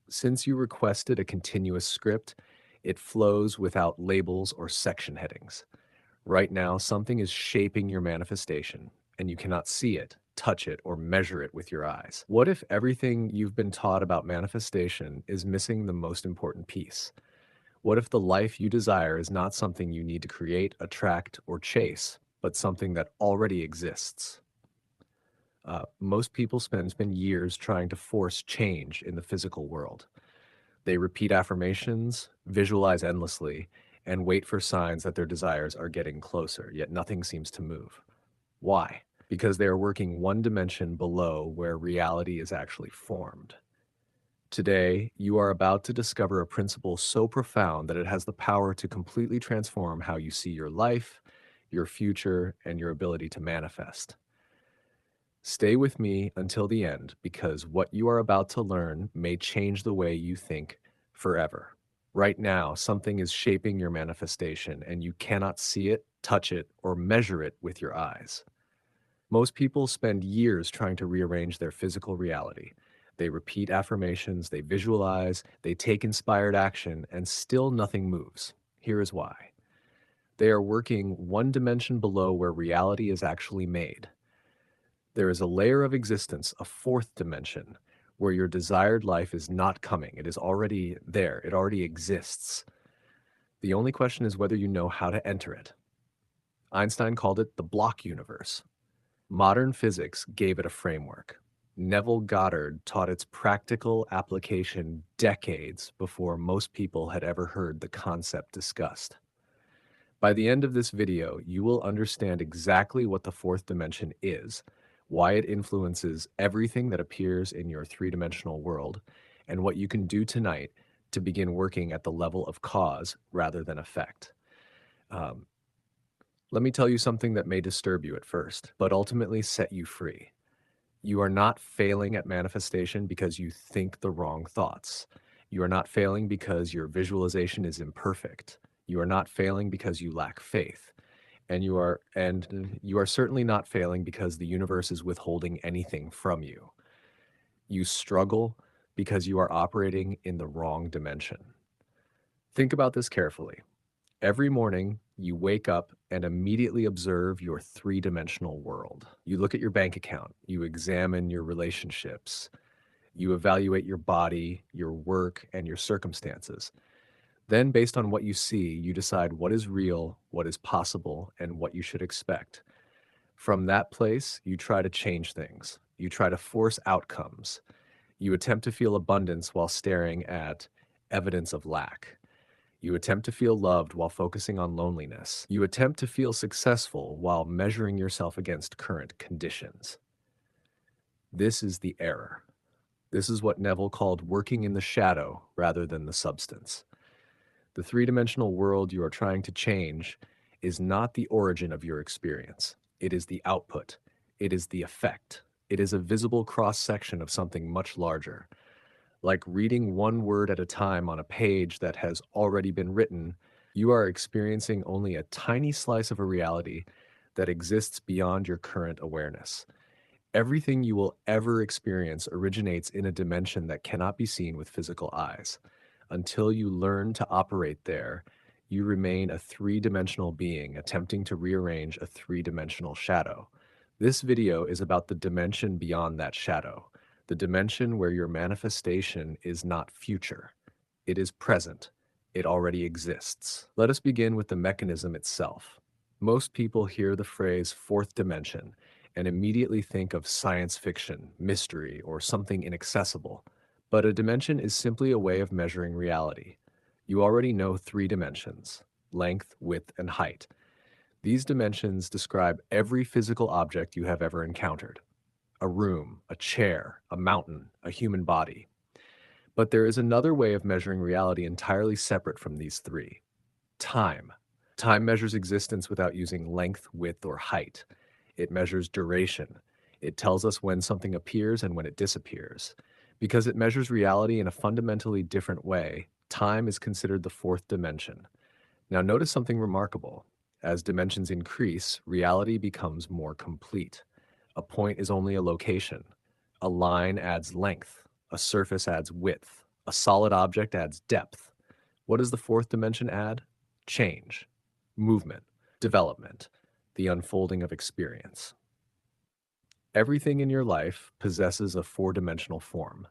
Since you requested a continuous script, it flows without labels or section headings. Right now, something is shaping your manifestation, and you cannot see it, touch it, or measure it with your eyes. What if everything you've been taught about manifestation is missing the most important piece? What if the life you desire is not something you need to create, attract, or chase, but something that already exists? Most people spend years trying to force change in the physical world. They repeat affirmations, visualize endlessly, and wait for signs that their desires are getting closer, yet nothing seems to move. Why? Because they are working one dimension below where reality is actually formed. Today, you are about to discover a principle so profound that it has the power to completely transform how you see your life, your future, and your ability to manifest. Stay with me until the end because what you are about to learn may change the way you think forever. Right now, something is shaping your manifestation and you cannot see it, touch it, or measure it with your eyes. Most people spend years trying to rearrange their physical reality. They repeat affirmations, they visualize, they take inspired action, and still nothing moves. Here is why. They are working one dimension below where reality is actually made. There is a layer of existence, a fourth dimension, where your desired life is not coming. It is already there, it already exists. The only question is whether you know how to enter it. Einstein called it the block universe. Modern physics gave it a framework. Neville Goddard taught its practical application decades before most people had ever heard the concept discussed. By the end of this video, you will understand exactly what the fourth dimension is, why it influences everything that appears in your three-dimensional world, and what you can do tonight to begin working at the level of cause rather than effect. Um, Let me tell you something that may disturb you at first, but ultimately set you free. You are not failing at manifestation because you think the wrong thoughts. You are not failing because your visualization is imperfect. You are not failing because you lack faith. And you are certainly not failing because the universe is withholding anything from you. You struggle because you are operating in the wrong dimension. Think about this carefully. Every morning, you wake up and immediately observe your three-dimensional world. You look at your bank account, you examine your relationships, you evaluate your body, your work, and your circumstances. Then, based on what you see, you decide what is real, what is possible, and what you should expect. From that place, you try to change things. You try to force outcomes. You attempt to feel abundance while staring at evidence of lack. You attempt to feel loved while focusing on loneliness. You attempt to feel successful while measuring yourself against current conditions. This is the error. This is what Neville called working in the shadow rather than the substance. The three-dimensional world you are trying to change is not the origin of your experience. It is the output. It is the effect. It is a visible cross-section of something much larger. Like reading one word at a time on a page that has already been written, you are experiencing only a tiny slice of a reality that exists beyond your current awareness. Everything you will ever experience originates in a dimension that cannot be seen with physical eyes. Until you learn to operate there, you remain a three-dimensional being attempting to rearrange a three-dimensional shadow. This video is about the dimension beyond that shadow, the dimension where your manifestation is not future. It is present. It already exists. Let us begin with the mechanism itself. Most people hear the phrase fourth dimension and immediately think of science fiction, mystery, or something inaccessible. But a dimension is simply a way of measuring reality. You already know three dimensions: length, width, and height. These dimensions describe every physical object you have ever encountered: a room, a chair, a mountain, a human body. But there is another way of measuring reality entirely separate from these three: time. Time measures existence without using length, width, or height. It measures duration. It tells us when something appears and when it disappears. Because it measures reality in a fundamentally different way, time is considered the fourth dimension. Now notice something remarkable. As dimensions increase, reality becomes more complete. A point is only a location. A line adds length. A surface adds width. A solid object adds depth. What does the fourth dimension add? Change, movement, development, the unfolding of experience. Everything in your life possesses a four-dimensional form.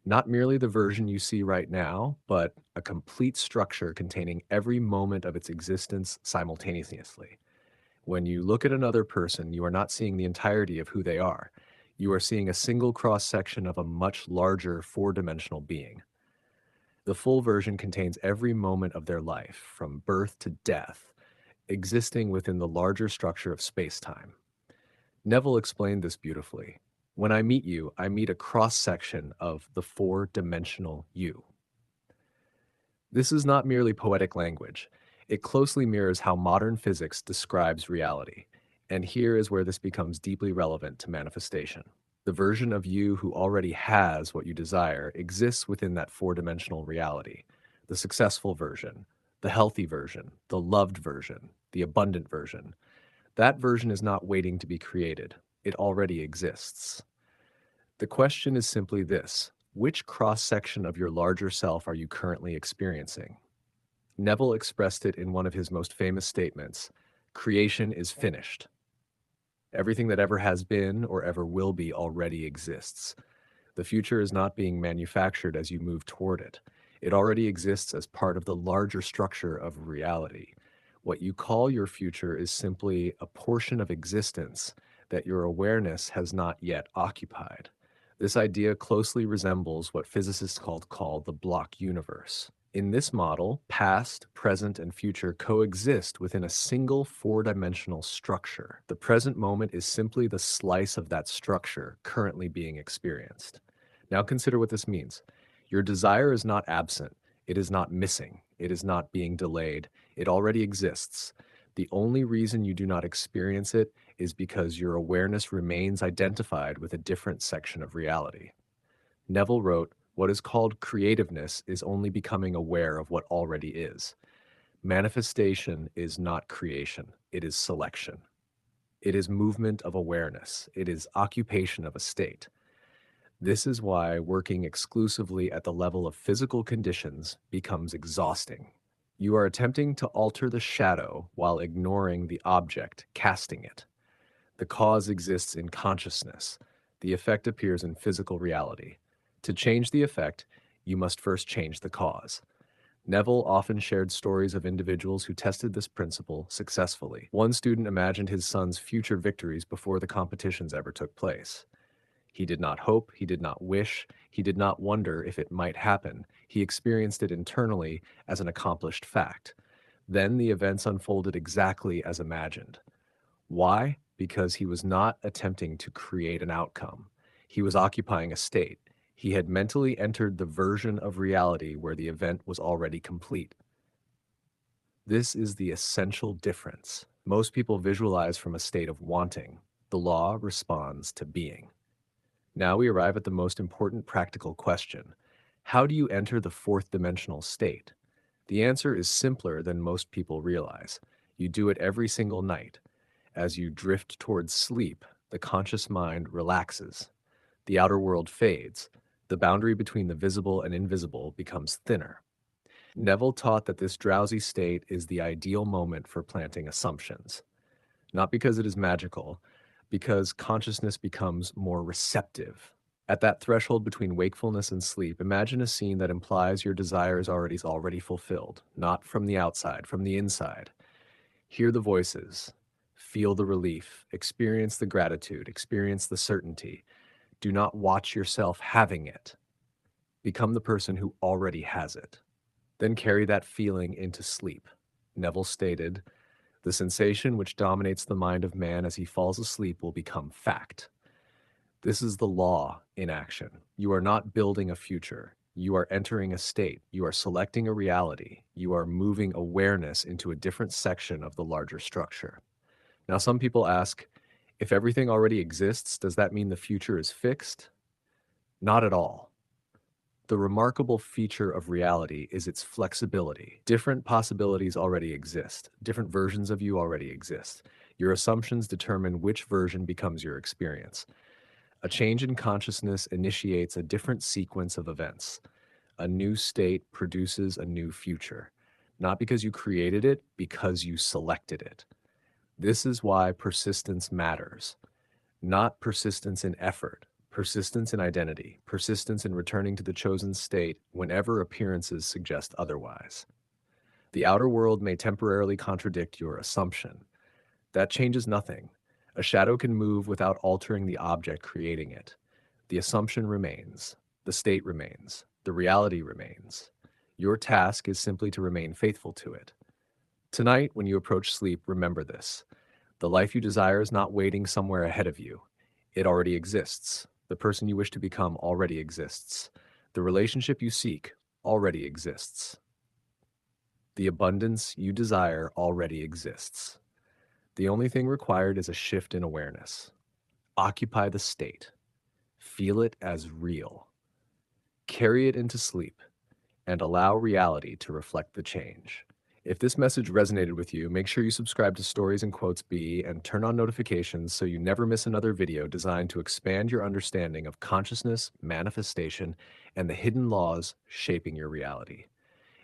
Not merely the version you see right now, but a complete structure containing every moment of its existence simultaneously. When you look at another person, you are not seeing the entirety of who they are. You are seeing a single cross-section of a much larger four-dimensional being. The full version contains every moment of their life, from birth to death, existing within the larger structure of space-time. Neville explained this beautifully. When I meet you, I meet a cross-section of the four-dimensional you. This is not merely poetic language. It closely mirrors how modern physics describes reality. And here is where this becomes deeply relevant to manifestation. The version of you who already has what you desire exists within that four-dimensional reality. The successful version, the healthy version, the loved version, the abundant version. That version is not waiting to be created. It already exists. The question is simply this: which cross-section of your larger self are you currently experiencing? Neville expressed it in one of his most famous statements: creation is finished. Everything that ever has been or ever will be already exists. The future is not being manufactured as you move toward it. It already exists as part of the larger structure of reality. What you call your future is simply a portion of existence that your awareness has not yet occupied. This idea closely resembles what physicists call the block universe. In this model, past, present, and future coexist within a single four-dimensional structure. The present moment is simply the slice of that structure currently being experienced. Now consider what this means. Your desire is not absent. It is not missing. It is not being delayed. It already exists. The only reason you do not experience it is because your awareness remains identified with a different section of reality. Neville wrote, "What is called creativeness is only becoming aware of what already is. Manifestation is not creation. It is selection. It is movement of awareness. It is occupation of a state." This is why working exclusively at the level of physical conditions becomes exhausting. You are attempting to alter the shadow while ignoring the object casting it. The cause exists in consciousness. The effect appears in physical reality. To change the effect, you must first change the cause. Neville often shared stories of individuals who tested this principle successfully. One student imagined his son's future victories before the competitions ever took place. He did not hope, he did not wish, he did not wonder if it might happen. He experienced it internally as an accomplished fact. Then the events unfolded exactly as imagined. Why? Because he was not attempting to create an outcome. He was occupying a state. He had mentally entered the version of reality where the event was already complete. This is the essential difference. Most people visualize from a state of wanting. The law responds to being. Now we arrive at the most important practical question. How do you enter the fourth dimensional state? The answer is simpler than most people realize. You do it every single night. As you drift towards sleep, the conscious mind relaxes. The outer world fades. The boundary between the visible and invisible becomes thinner. Neville taught that this drowsy state is the ideal moment for planting assumptions. Not because it is magical, because consciousness becomes more receptive. At that threshold between wakefulness and sleep, imagine a scene that implies your desire is already fulfilled, not from the outside, from the inside. Hear the voices, feel the relief, experience the gratitude, experience the certainty. Do not watch yourself having it. Become the person who already has it. Then carry that feeling into sleep. Neville stated, "The sensation which dominates the mind of man as he falls asleep will become fact." This is the law in action. You are not building a future. You are entering a state. You are selecting a reality. You are moving awareness into a different section of the larger structure. Now, some people ask, if everything already exists, does that mean the future is fixed? Not at all. The remarkable feature of reality is its flexibility. Different possibilities already exist. Different versions of you already exist. Your assumptions determine which version becomes your experience. A change in consciousness initiates a different sequence of events. A new state produces a new future, not because you created it, because you selected it. This is why persistence matters. Not persistence in effort, persistence in identity, persistence in returning to the chosen state whenever appearances suggest otherwise. The outer world may temporarily contradict your assumption. That changes nothing. A shadow can move without altering the object creating it. The assumption remains. The state remains. The reality remains. Your task is simply to remain faithful to it. Tonight, when you approach sleep, remember this. The life you desire is not waiting somewhere ahead of you. It already exists. The person you wish to become already exists. The relationship you seek already exists. The abundance you desire already exists. The only thing required is a shift in awareness. Occupy the state. Feel it as real. Carry it into sleep and allow reality to reflect the change. If this message resonated with you, make sure you subscribe to Stories and Quotes B and turn on notifications so you never miss another video designed to expand your understanding of consciousness, manifestation, and the hidden laws shaping your reality.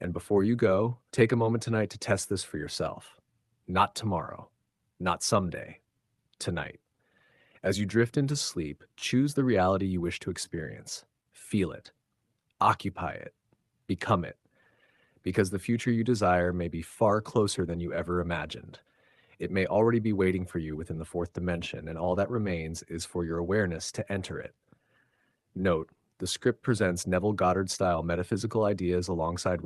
And before you go, take a moment tonight to test this for yourself. Not tomorrow, not someday, tonight. As you drift into sleep, choose the reality you wish to experience. Feel it. Occupy it. Become it. Because the future you desire may be far closer than you ever imagined. It may already be waiting for you within the fourth dimension, and all that remains is for your awareness to enter it. Note, the script presents Neville Goddard-style metaphysical ideas alongside